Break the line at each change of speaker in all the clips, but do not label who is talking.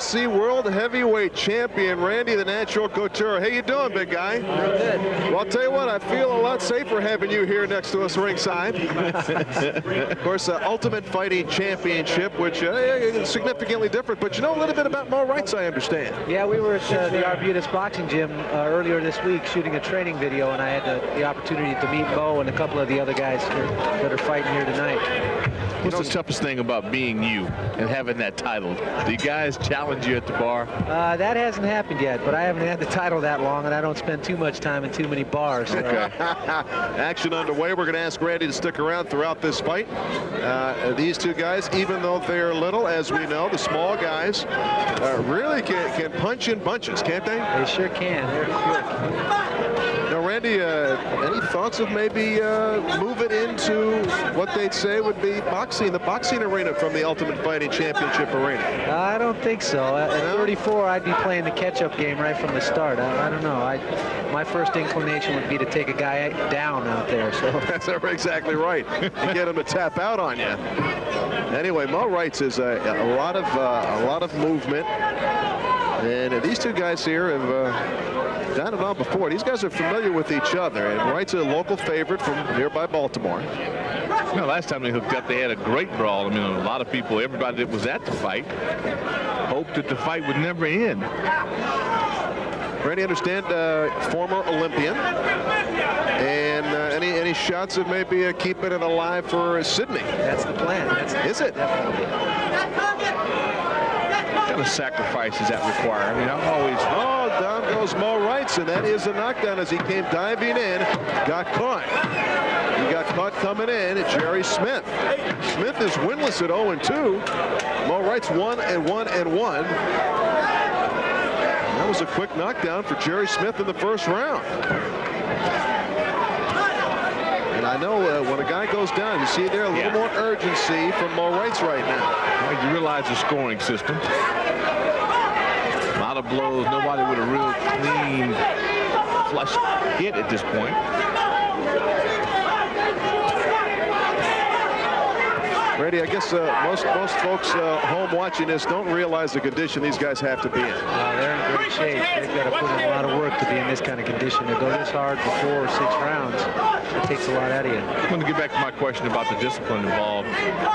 UFC World Heavyweight Champion, Randy the Natural Couture. How you doing, big guy?
Good.
Well, I'll tell you what, I feel a lot safer having you here next to us ringside. Of course, Ultimate Fighting Championship, which is significantly different, but you know a little bit about Mo Rites, I understand.
Yeah, we were at the Arbutus Boxing Gym earlier this week shooting a training video, and I had the opportunity to meet Mo and a couple of the other guys that are fighting here tonight.
What's the toughest thing about being you and having that title? Do you guys challenge you at the bar?
That hasn't happened yet, but I haven't had the title that long, and I don't spend too much time in too many bars. So.
Okay. Action underway. We're going to ask Randy to stick around throughout this fight. These two guys, even though they're little, as we know, the small guys really can punch in bunches, can't they?
They sure can. They're good.
Now, Randy, any thoughts of maybe moving into what they'd say would be boxing, the boxing arena from the Ultimate Fighting Championship arena?
I don't think so. At 34, I'd be playing the catch-up game right from the start. I don't know. My first inclination would be to take a guy down out there. So
that's exactly right. And get him to tap out on you. Anyway, Mo Rites is a lot of movement, and these two guys here have done it all before. These guys are familiar with each other, and Rites is a local favorite from nearby Baltimore.
You know, last time they hooked up, they had a great brawl. I mean, a lot of people, everybody that was at the fight, hoped that the fight would never end.
Randy, understand, former Olympian, and any shots of maybe keeping it alive for Sydney?
That's the plan.
Is it?
Definitely.
What kind of sacrifices that require? I mean, I'm always...
Oh, down goes Mo Rites, and that is a knockdown as he came diving in, got caught. He got caught coming in at Jerry Smith. Smith is winless at 0-2. Mo Rites 1-1-1. That was a quick knockdown for Jerry Smith in the first round. And I know when a guy goes down, you see there a little more urgency from Mo Rites right now.
Well, you realize the scoring system. A lot of blows. Nobody with a real clean, flush hit at this point.
Randy, I guess most folks home watching this don't realize the condition these guys have to be in.
They're in great shape. They've got to put in a lot of work to be in this kind of condition. To go this hard for 4 or 6 rounds, it takes a lot out of you.
I'm going to get back to my question about the discipline involved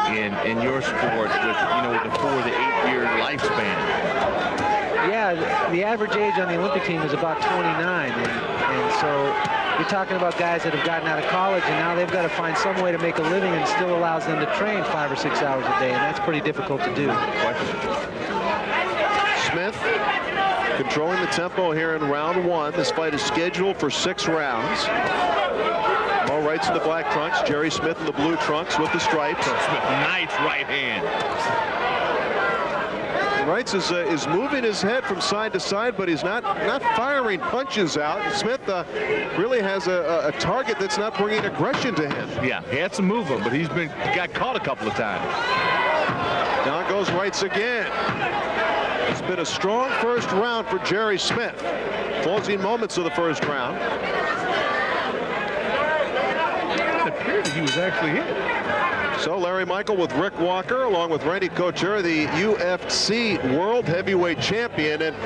in your sport with, you know, the 4 to 8 year lifespan.
Yeah, the average age on the Olympic team is about 29, and so you're talking about guys that have gotten out of college, and now they've got to find some way to make a living, and still allows them to train 5 or 6 hours a day, and that's pretty difficult to do.
Smith controlling the tempo here in round 1. This fight is scheduled for 6 rounds. Mo Rites in the black trunks, Jerry Smith in the blue trunks with the stripes.
Smith, nice right hand.
Rites is moving his head from side to side, but he's not firing punches out. Smith really has a target that's not bringing aggression to him.
Yeah, he had some movement, but he got caught a couple of times.
Down goes Rites again. It's been a strong first round for Jerry Smith. Closing moments of the first round.
It appeared that he was actually hit.
So Larry Michael with Rick Walker, along with Randy Couture, the UFC World Heavyweight Champion. And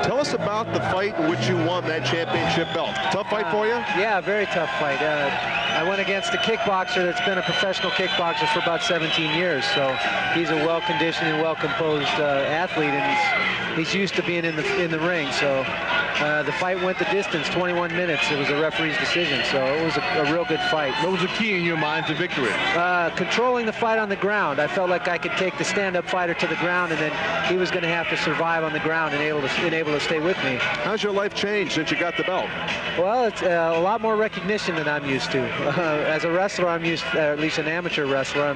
tell us about the fight in which you won that championship belt. Tough fight for you?
Yeah, very tough fight. I went against a kickboxer that's been a professional kickboxer for about 17 years. So he's a well-conditioned and well-composed athlete, and he's used to being in the ring. So the fight went the distance, 21 minutes. It was a referee's decision, so it was a real good fight.
What was the key in your mind to victory?
Controlling the fight on the ground. I felt like I could take the stand-up fighter to the ground, and then he was going to have to survive on the ground and able to stay with me.
How's your life changed since you got the belt?
Well, it's a lot more recognition than I'm used to. As a wrestler, I'm used, at least an amateur wrestler,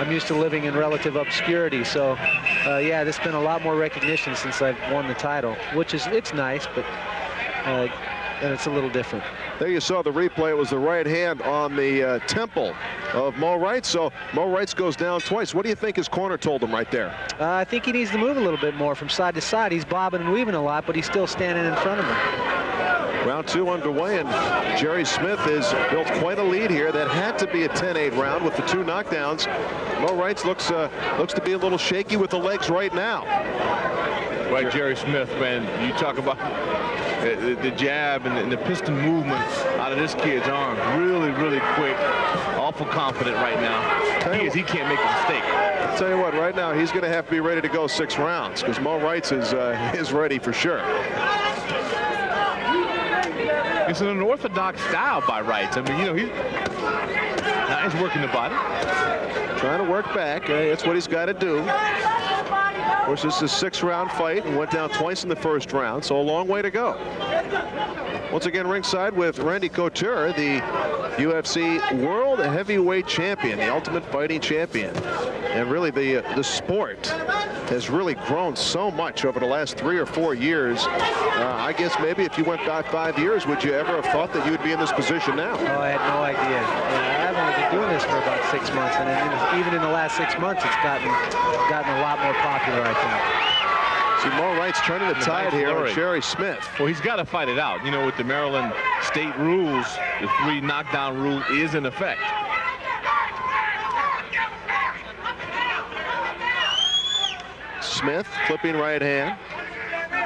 I'm used to living in relative obscurity. So, yeah, there's been a lot more recognition since I've won the title, which it's nice, but and it's a little different.
There you saw the replay. It was the right hand on the temple of Mo Rites. So Mo Rites goes down twice. What do you think his corner told him right there?
I think he needs to move a little bit more from side to side. He's bobbing and weaving a lot, but he's still standing in front of him.
Round 2 underway, and Jerry Smith has built quite a lead here. That had to be a 10-8 round with the 2 knockdowns. Mo Rites looks to be a little shaky with the legs right now.
Right, Jerry Smith, man. You talk about the jab and the piston movement out of this kid's arm. Really, really quick. Awful confident right now. He can't make a mistake.
I'll tell you what, right now he's going to have to be ready to go 6 rounds because Mo Rites is ready for sure.
It's an unorthodox style by Rites. I mean, you know, he's working the body.
Trying to work back. That's what he's got to do. Of course, this is a 6-round fight and went down twice in the first round, so a long way to go. Once again, ringside with Randy Couture, the UFC World Heavyweight Champion, the Ultimate Fighting Champion. And really, the sport has really grown so much over the last 3 or 4 years. I guess maybe if you went back 5 years, would you ever have thought that you would be in this position now?
Oh, I had no idea. I've only been doing this for about 6 months, and even in the last 6 months, it's gotten a lot more popular, I think.
See, Mo Rites turning the tide here on Jerry Smith.
Well, he's got to fight it out. You know, with the Maryland state rules, the 3 knockdown rule is in effect.
Smith flipping right hand.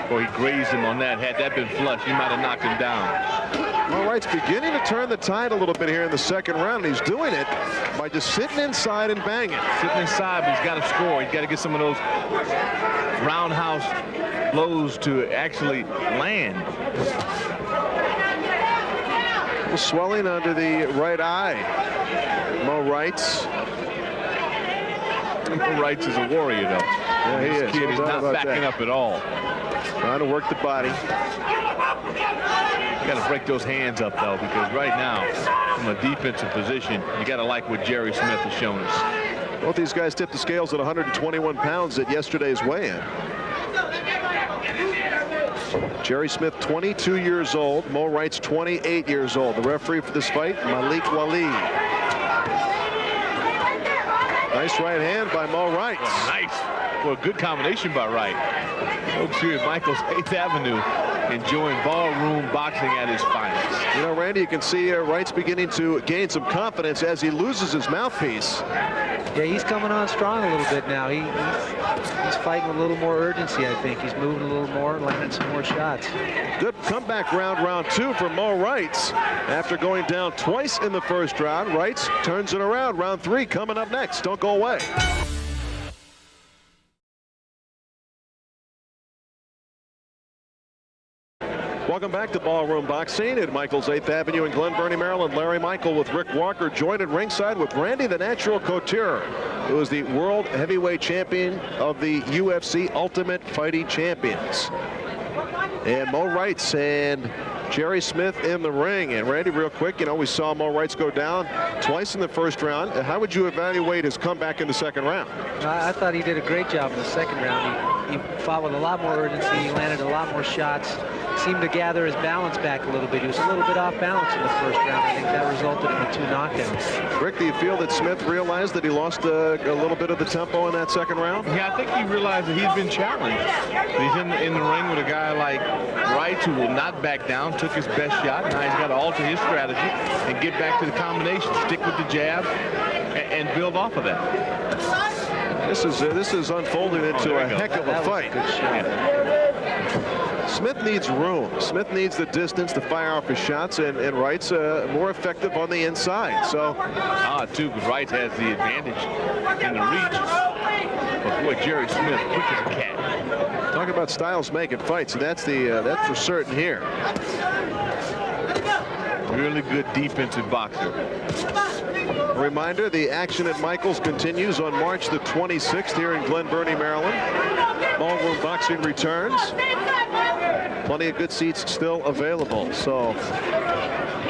Boy, he grazed him on that. Had that been flush, he might have knocked him down.
Mo Rites beginning to turn the tide a little bit here in the second round. He's doing it by just sitting inside and banging.
Sitting inside, but he's got to score. He's got to get some of those roundhouse blows to actually land.
A little swelling under the right eye. Mo Rites.
Mo Rites is a warrior, though.
Yeah, he is.
This kid is not backing up at all.
Trying to work the body.
You got to break those hands up, though, because right now, from a defensive position, you got to like what Jerry Smith has shown us.
Both these guys tipped the scales at 121 pounds at yesterday's weigh-in. Jerry Smith, 22 years old. Mo Rites, 28 years old. The referee for this fight, Malik Waleed. Nice right hand by Mo Rites.
Oh, nice. Well, good combination by Wright. Folks here at Michael's 8th Avenue enjoying ballroom boxing at his finest.
You know, Randy, you can see Wright's beginning to gain some confidence as he loses his mouthpiece.
Yeah, he's coming on strong a little bit now. He's fighting with a little more urgency, I think. He's moving a little more, landing some more shots.
Good comeback round 2 for Mo Rites. After going down twice in the first round, Rites turns it around. Round 3 coming up next. Don't go away. Welcome back to Ballroom Boxing at Michael's 8th Avenue in Glen Burnie, Maryland. Larry Michael with Rick Walker joined at ringside with Randy the Natural Couture, who is the World Heavyweight Champion of the UFC Ultimate Fighting Champions. And Mo Rites and Jerry Smith in the ring. And Randy, real quick, you know, we saw Mo Rites go down twice in the first round. How would you evaluate his comeback in the second round?
I thought he did a great job in the second round. He fought with a lot more urgency. He landed a lot more shots. Seemed to gather his balance back a little bit. He was a little bit off balance in the first round. I think that resulted in the 2 knockdowns.
Rick, do you feel that Smith realized that he lost a little bit of the tempo in that second round?
Yeah, I think he realized that he's been challenged. He's in the ring with a guy like Rites who will not back down, took his best shot. Now he's got to alter his strategy and get back to the combination, stick with the jab, and build off of that.
This is unfolding into a heck of a fight.
Good shot.
Smith needs room. Smith needs the distance to fire off his shots, and Rites more effective on the inside. So,
too, because Rites has the advantage in the reach. But boy, Jerry Smith, quick as a cat.
Talk about styles making fights, and that's for certain here.
Really good defensive boxer.
A reminder, the action at Michael's continues on March the 26th here in Glen Burnie, Maryland. Ballroom Boxing returns. Plenty of good seats still available. So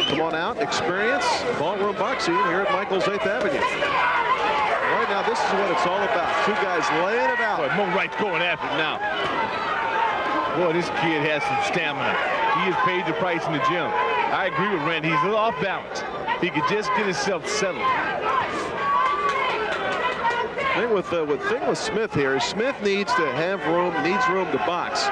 come on out, experience Ballroom Boxing here at Michael's 8th Avenue. Right now, this is what it's all about. 2 guys laying it out.
Boy, Mo Rites going after it now. Boy, this kid has some stamina. He has paid the price in the gym. I agree with Randy. He's a little off balance. He could just get himself settled.
Thing with Smith here is Smith needs to have room, needs room to box.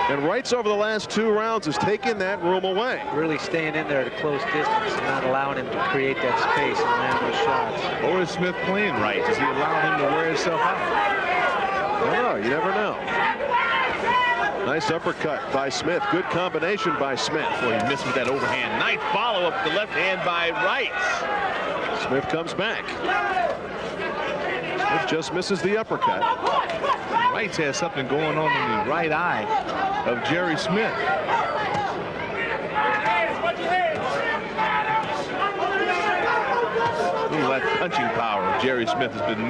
And Rites over the last 2 rounds has taken that room away.
Really staying in there at a close distance and not allowing him to create that space and land those shots.
Or is Smith playing Rites? Does he allow him to wear himself out?
I don't know. You never know. Nice uppercut by Smith. Good combination by Smith.
Boy, he missed with that overhand. Nice follow-up the left hand by Rites.
Smith comes back. Smith just misses the uppercut.
Rites has something going on in the right eye of Jerry Smith. That punching power of Jerry Smith has been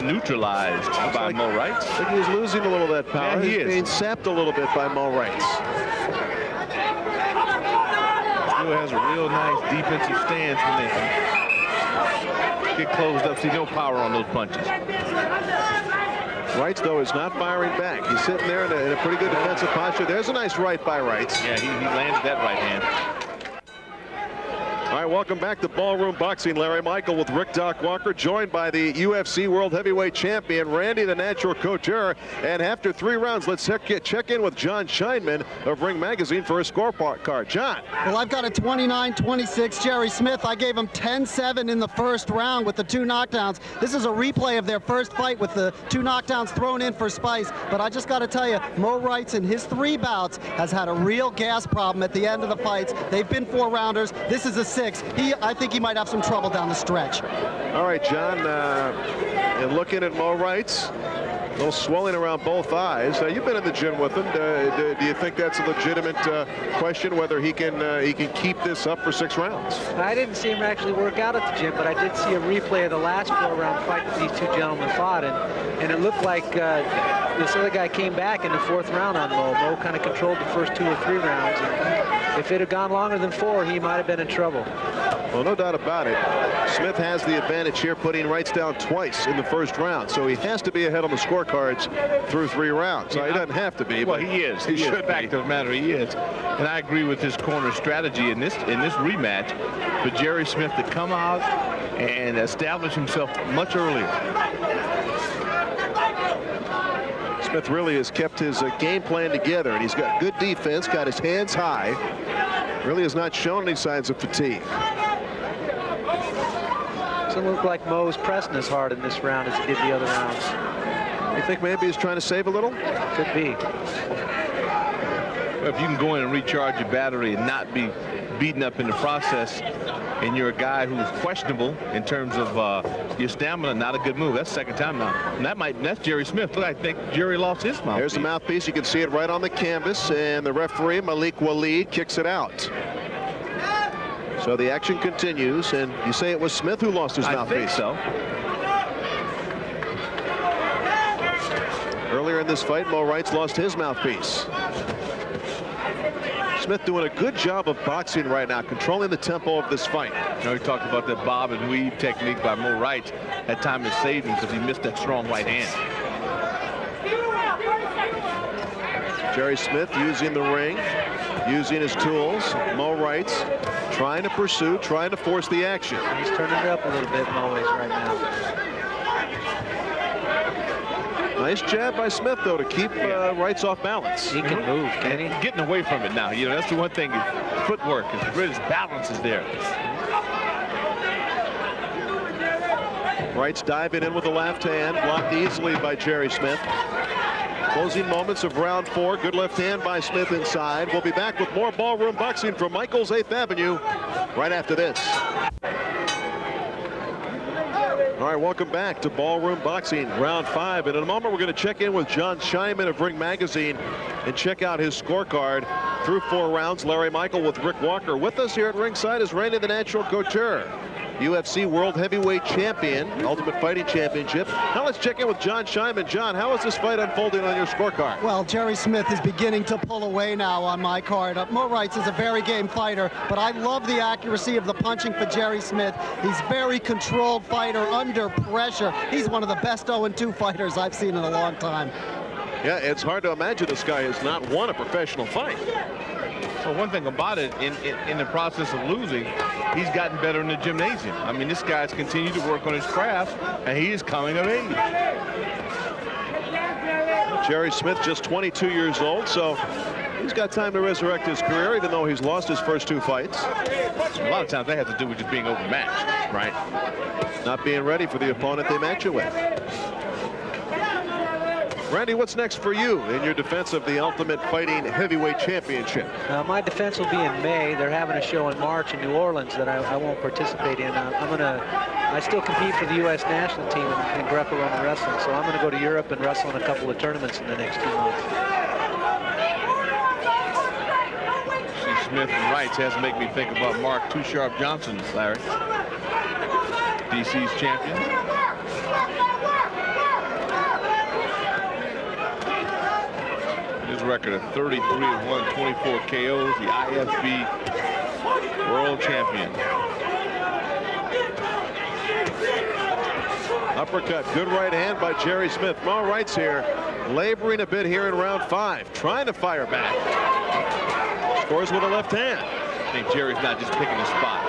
neutralized by Mo Rites.
I think he's losing a little of that power.
Yeah, he
he's
is.
being sapped a little bit by Mo Rites.
Still has a real nice defensive stance when they get closed up. See, no power on those punches.
Rites, though, is not firing back. He's sitting there in a pretty good defensive posture. There's a nice right by Rites.
Yeah, he landed that right hand.
All right, welcome back to Ballroom Boxing. Larry Michael with Rick Doc Walker, joined by the UFC World Heavyweight Champion, Randy the Natural Couture. And after 3 rounds, let's check in with John Scheinman of Ring Magazine for a scorecard. John.
Well, I've got a 29-26 Jerry Smith. I gave him 10-7 in the first round with the 2 knockdowns. This is a replay of their first fight with the 2 knockdowns thrown in for spice. But I just got to tell you, Mo Rites in his 3 bouts has had a real gas problem at the end of the fights. They've been 4-rounders. This is a 6. I think he might have some trouble down the stretch.
All right, John, and looking at Mo Rites, a little swelling around both eyes. You've been in the gym with him. Do you think that's a legitimate question, whether he can keep this up for 6 rounds?
I didn't see him actually work out at the gym, but I did see a replay of the last 4-round fight that these 2 gentlemen fought, and it looked like this other guy came back in the 4th round on Mo. Mo kind of controlled the first 2 or 3 rounds. And if it had gone longer than 4, he might have been in trouble.
Well, no doubt about it. Smith has the advantage here, putting Rites down twice in the first round, so he has to be ahead on the scorecards through 3 rounds. He doesn't have to be,
well,
but
he is.
He should be.
Fact of the matter, he is. And I agree with his corner strategy in this rematch for Jerry Smith to come out and establish himself much earlier.
Smith really has kept his game plan together, and he's got good defense, got his hands high. Really has not shown any signs of fatigue.
Doesn't look like Mo's pressing as hard in this round as he did the other rounds.
You think maybe he's trying to save a little?
Could be.
Well, if you can go in and recharge your battery and not be beaten up in the process, and you're a guy who's questionable in terms of your stamina, not a good move. That's the 2nd time now. And that's Jerry Smith. Look, I think Jerry lost his mouthpiece.
There's the mouthpiece. You can see it right on the canvas, and the referee, Malik Waleed, kicks it out. So the action continues, and you say it was Smith who lost his mouthpiece.
I think so.
Earlier in this fight, Mo Rites lost his mouthpiece. Smith doing a good job of boxing right now, controlling the tempo of this fight.
You know, he talked about that bob and weave technique by Mo Rites. That time is saved him because he missed that strong right hand.
Jerry Smith using the ring, using his tools. Mo Rites trying to pursue, trying to force the action.
He's turning it up a little bit, Mo is right now.
Nice jab by Smith, though, to keep Rites off balance.
He can move, can he?
Getting away from it now. You know, that's the one thing. His footwork, his balance is there.
Rites diving in with the left hand, blocked easily by Jerry Smith. Closing moments of round 4. Good left hand by Smith inside. We'll be back with more Ballroom Boxing from Michael's 8th Avenue right after this. All right, welcome back to Ballroom Boxing, round 5. And in a moment, we're going to check in with John Scheinman of Ring Magazine and check out his scorecard through 4 rounds. Larry Michael with Rick Walker. With us here at ringside is Randy the Natural Couture, UFC World Heavyweight Champion, Ultimate Fighting Championship. Now let's check in with John Scheinman. John, how is this fight unfolding on your scorecard?
Well, Jerry Smith is beginning to pull away now on my card. Mo Rites is a very game fighter, but I love the accuracy of the punching for Jerry Smith. He's very controlled fighter under pressure. He's one of the best 0-2 fighters I've seen in a long time.
Yeah, it's hard to imagine this guy has not won a professional fight.
So one thing about it, in the process of losing, he's gotten better in the gymnasium. I mean, this guy's continued to work on his craft, and he is coming of age.
Jerry Smith, just 22 years old, so he's got time to resurrect his career, even though he's lost his first 2 fights.
A lot of times that has to do with just being overmatched, right?
Not being ready for the opponent they match you with. Randy, what's next for you in your defense of the Ultimate Fighting Heavyweight Championship?
My defense will be in May. They're having a show in March in New Orleans that I won't participate in. I still compete for the U.S. national team in Greco-Roman wrestling, so I'm going to go to Europe and wrestle in a couple of tournaments in the next 2 months.
See, Smith and Rites has to make me think about Mark Too Sharp Johnson, Larry. DC's champion. His record of 33-1, 24 KOs, the IFB World Champion.
Uppercut, good right hand by Jerry Smith. Mo Rites here, laboring a bit here in round 5, trying to fire back. Scores with a left hand.
I think Jerry's not just picking a spot.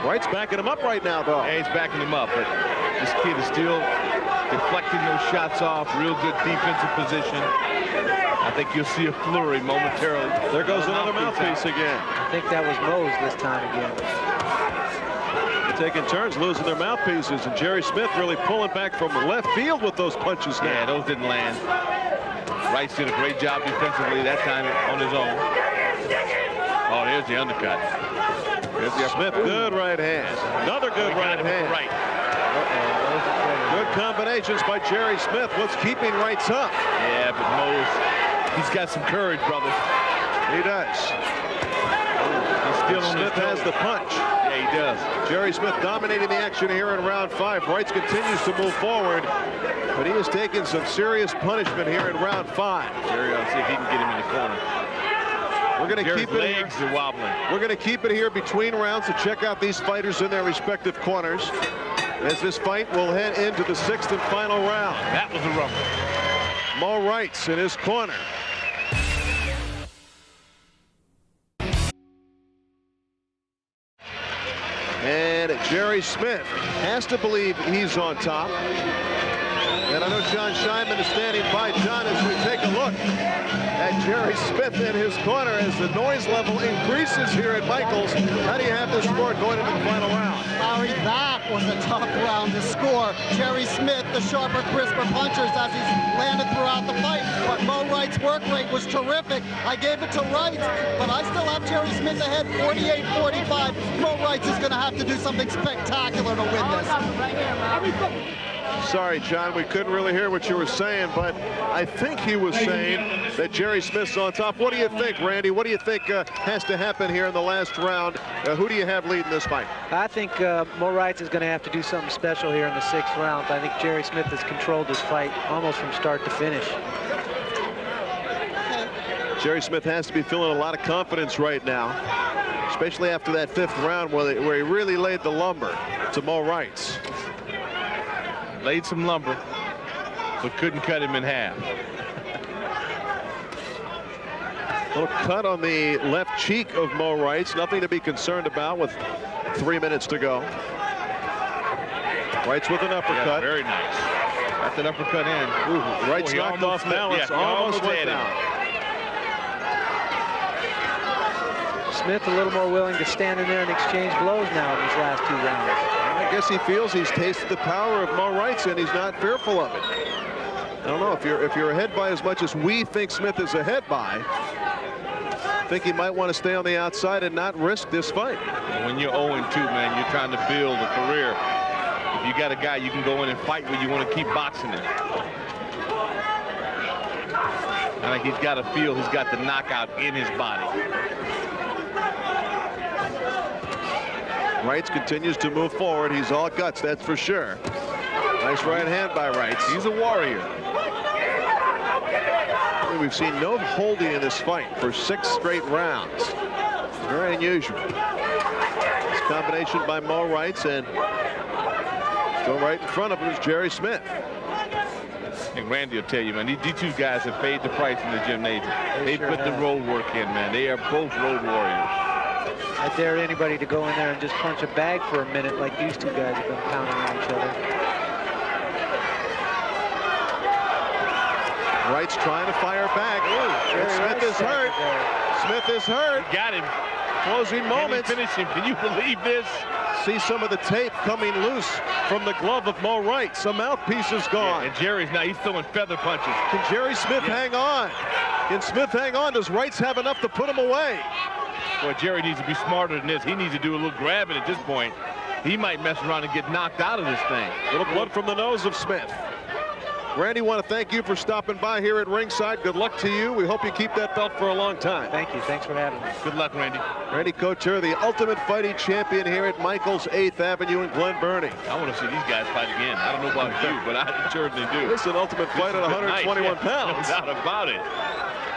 Rites backing him up right now, though.
Yeah, he's backing him up, but this kid is still deflecting those shots off. Real good defensive position. I think you'll see a flurry momentarily.
There goes another mouthpiece again.
I think that was Moe's this time again.
They're taking turns losing their mouthpieces, and Jerry Smith really pulling back from left field with those punches now.
Yeah, those didn't land. Rites did a great job defensively that time on his own. Oh, here's the undercut. There's the
Smith, good right hand. Another good right hand.
Right.
Good combinations by Jerry Smith. What's keeping Rites up?
Yeah, but he's got some courage, brother.
He does.
He's still on
Smith has the punch.
Yeah, he does.
Jerry Smith dominating the action here in round 5. Rites continues to move forward, but he is taking some serious punishment here in round 5.
Jerry, I'll see if he can get him in the corner.
We're going to keep it
legs
here.
are wobbling.
We're going to keep it here between rounds to check out these fighters in their respective corners, as this fight will head into the 6th and final round.
That was a rumble.
Mo Rites in his corner. And Jerry Smith has to believe he's on top. And I know John Scheinman is standing by. John, as we take a look at Jerry Smith in his corner as the noise level increases here at Michaels. How do you have this score going into the final round?
Larry, that was a tough round to score. Jerry Smith, the sharper, crisper punchers as he's landed throughout the fight. But Mo Rites' work rate was terrific. I gave it to Rites, but I still have Jerry Smith ahead 48-45. Mo Rites is going to have to do something spectacular to win this.
Sorry, John, we couldn't really hear what you were saying, but I think he was saying that Jerry Smith's on top. What do you think, Randy? What do you think has to happen here in the last round? Who do you have leading this fight?
I think Mo Rites is going to have to do something special here in the 6th round. I think Jerry Smith has controlled this fight almost from start to finish.
Jerry Smith has to be feeling a lot of confidence right now, especially after that 5th round where he really laid the lumber to Mo Rites.
Laid some lumber, but couldn't cut him in half.
Little cut on the left cheek of Mo Rites. Nothing to be concerned about with 3 minutes to go. Rites with an uppercut.
Yeah, very nice. Got that uppercut in.
Ooh, Rites knocked off balance.
Yeah,
almost went down.
Smith a little more willing to stand in there and exchange blows now in these last 2 rounds.
I guess he feels he's tasted the power of Mo Rites and he's not fearful of it. I don't know if you're ahead by as much as we think Smith is ahead by. I think he might want to stay on the outside and not risk this fight.
When you're 0-2, man, you're trying to build a career. If you got a guy you can go in and fight with, you want to keep boxing him. I think he's got to feel he's got the knockout in his body.
Rites continues to move forward. He's all guts, that's for sure. Nice right hand by Rites.
He's a warrior.
We've seen no holding in this fight for 6 straight rounds. Very unusual. This combination by Mo Rites, and still right in front of him is Jerry Smith.
I think Randy will tell you, man, these 2 guys have paid the price in the gymnasium. They
sure
put the
have.
road work in, man. They are both road warriors.
I dare anybody to go in there and just punch a bag for a minute like these 2 guys have been pounding on each other.
Rites trying to fire back. Smith is hurt. Smith is hurt.
Got him.
Closing moments.
Can he finish him? Can you believe this?
see some of the tape coming loose from the glove of Mo Rites. A mouthpiece is gone.
Yeah, and Jerry's now, he's throwing feather punches.
Can Jerry Smith hang on? Can Smith hang on? Does Rites have enough to put him away?
Well, Jerry needs to be smarter than this. He needs to do a little grabbing at this point. He might mess around and get knocked out of this thing.
Little blood from the nose of Smith. Randy, want to thank you for stopping by here at ringside. Good luck to you. We hope you keep that belt for a long time.
Thank you. Thanks for having me.
Good luck, Randy.
Randy Couture, the Ultimate Fighting Champion here at Michael's 8th Avenue in Glen Burnie.
I want to see these guys fight again. I don't know about you, but I certainly do.
This is an Ultimate Fight at 121 pounds.
No doubt about it.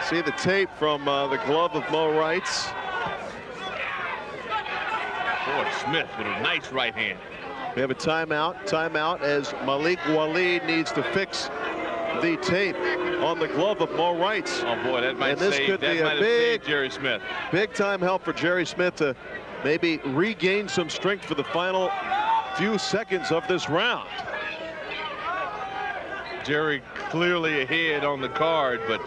See the tape from the glove of Mo Rites.
Boy, Smith with a nice right hand.
We have a timeout as Malik Waleed needs to fix the tape on the glove of Mo Rites.
Oh boy, that might
could be a big
Jerry Smith.
Big time help for Jerry Smith to maybe regain some strength for the final few seconds of this round.
Jerry clearly ahead on the card, but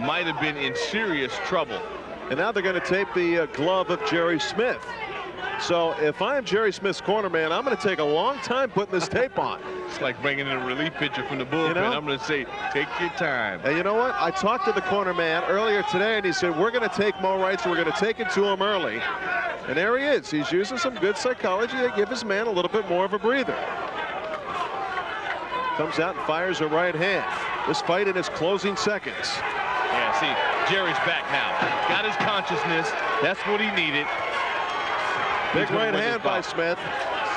might have been in serious trouble.
And now they're going to tape the glove of Jerry Smith. So if I'm Jerry Smith's corner man, I'm going to take a long time putting this tape on.
It's like bringing in a relief pitcher from the bullpen. I'm going to say, take your time.
And you know what? I talked to the corner man earlier today, and he said, we're going to take Mo Rites. We're going to take it to him early. And there he is. He's using some good psychology to give his man a little bit more of a breather. Comes out and fires a right hand. This fight in its closing seconds.
Yeah, see, Jerry's back now. Got his consciousness. That's what he needed.
Big right hand by Smith.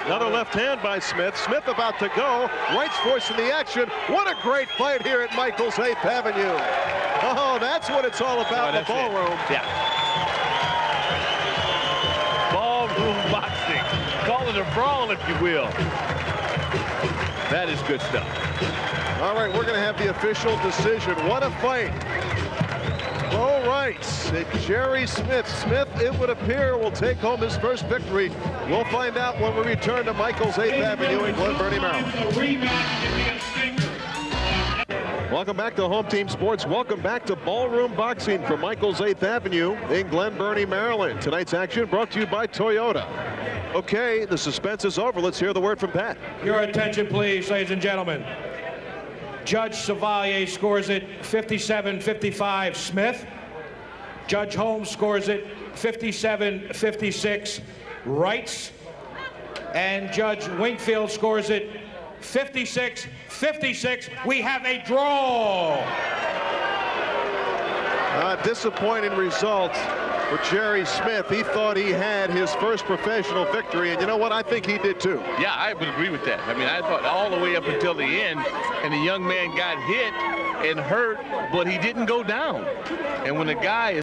Another left hand by Smith. Smith about to go. Rites forcing the action. What a great fight here at Michael's 8th Avenue. Oh, that's what it's all about in the ballroom.
Yeah. Ballroom boxing. Call it a brawl, if you will. That is good stuff.
All right, we're going to have the official decision. What a fight. Mo Rites and Jerry Smith. Smith, it would appear, will take home his first victory. We'll find out when we return to Michael's 8th Avenue in Glen Burnie, Maryland. Welcome back to Home Team Sports. Welcome back to Ballroom Boxing from Michael's 8th Avenue in Glen Burnie, Maryland. Tonight's action brought to you by Toyota. Okay, the suspense is over. Let's hear the word from Pat.
Your attention, please, ladies and gentlemen. Judge Chevalier scores it 57-55 Smith. Judge Holmes scores it 57-56 Rites. And Judge Wingfield scores it 56-56. We have a draw.
Disappointing result for Jerry Smith. He thought he had his first professional victory, and you know what? I think he did too.
Yeah, I would agree with that. I mean, I thought all the way up until the end, and the young man got hit and hurt, but he didn't go down. And when the guy is